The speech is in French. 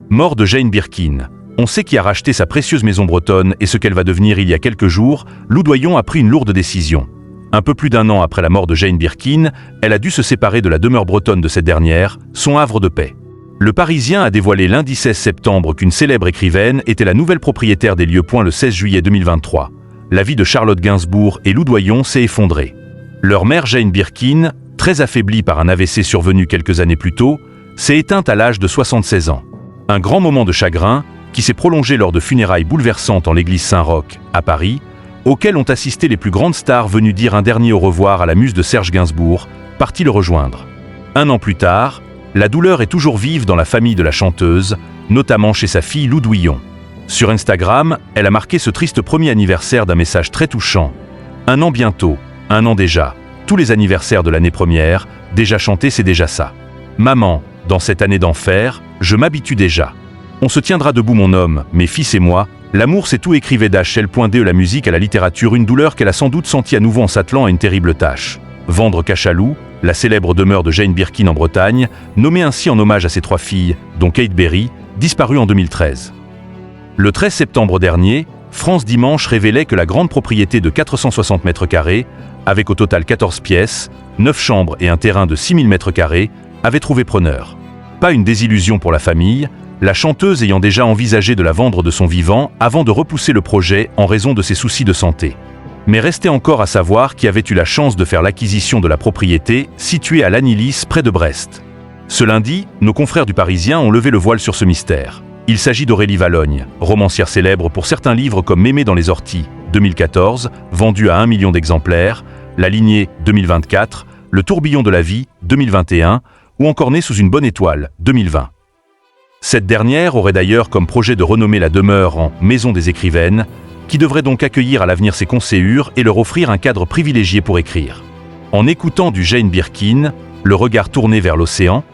Mort de Jane Birkin. On sait qui a racheté sa précieuse maison bretonne et ce qu'elle va devenir il y a quelques jours. Loudoyon a pris une lourde décision. Un peu plus d'1 an après la mort de Jane Birkin, elle a dû se séparer de la demeure bretonne de cette dernière, son havre de paix. Le Parisien a dévoilé lundi 16 septembre qu'une célèbre écrivaine était la nouvelle propriétaire des lieux. Le 16 juillet 2023. La vie de Charlotte Gainsbourg et Loudoyon s'est effondrée. Leur mère Jane Birkin, très affaiblie par un AVC survenu quelques années plus tôt, s'est éteinte à l'âge de 76 ans. Un grand moment de chagrin qui s'est prolongé lors de funérailles bouleversantes en l'église Saint-Roch, à Paris, auxquelles ont assisté les plus grandes stars venues dire un dernier au revoir à la muse de Serge Gainsbourg, partie le rejoindre. 1 an plus tard, la douleur est toujours vive dans la famille de la chanteuse, notamment chez sa fille Loudoyon. Sur Instagram, elle a marqué ce triste premier anniversaire d'un message très touchant. 1 an bientôt, 1 an déjà, tous les anniversaires de l'année première, déjà chanter c'est déjà ça. Maman, dans cette année d'enfer, je m'habitue déjà. On se tiendra debout mon homme, mes fils et moi, l'amour c'est tout écrivait d'HL.de la musique à la littérature, une douleur qu'elle a sans doute sentie à nouveau en s'attelant à une terrible tâche. Vendre Cachalou, la célèbre demeure de Jane Birkin en Bretagne, nommée ainsi en hommage à ses 3 filles, dont Kate Berry, disparue en 2013. Le 13 septembre dernier, France Dimanche révélait que la grande propriété de 460 mètres carrés, avec au total 14 pièces, 9 chambres et un terrain de 6000 mètres carrés, avait trouvé preneur. Pas une désillusion pour la famille, la chanteuse ayant déjà envisagé de la vendre de son vivant avant de repousser le projet en raison de ses soucis de santé. Mais restait encore à savoir qui avait eu la chance de faire l'acquisition de la propriété située à Lagnilis près de Brest. Ce lundi, nos confrères du Parisien ont levé le voile sur ce mystère. Il s'agit d'Aurélie Valogne, romancière célèbre pour certains livres comme Mémé dans les orties, 2014, vendu à 1 million d'exemplaires, La Lignée, 2024, Le tourbillon de la vie, 2021, ou encore Née sous une bonne étoile, 2020. Cette dernière aurait d'ailleurs comme projet de renommer la demeure en Maison des écrivaines, qui devrait donc accueillir à l'avenir ses conséhures et leur offrir un cadre privilégié pour écrire. En écoutant du Jane Birkin, le regard tourné vers l'océan,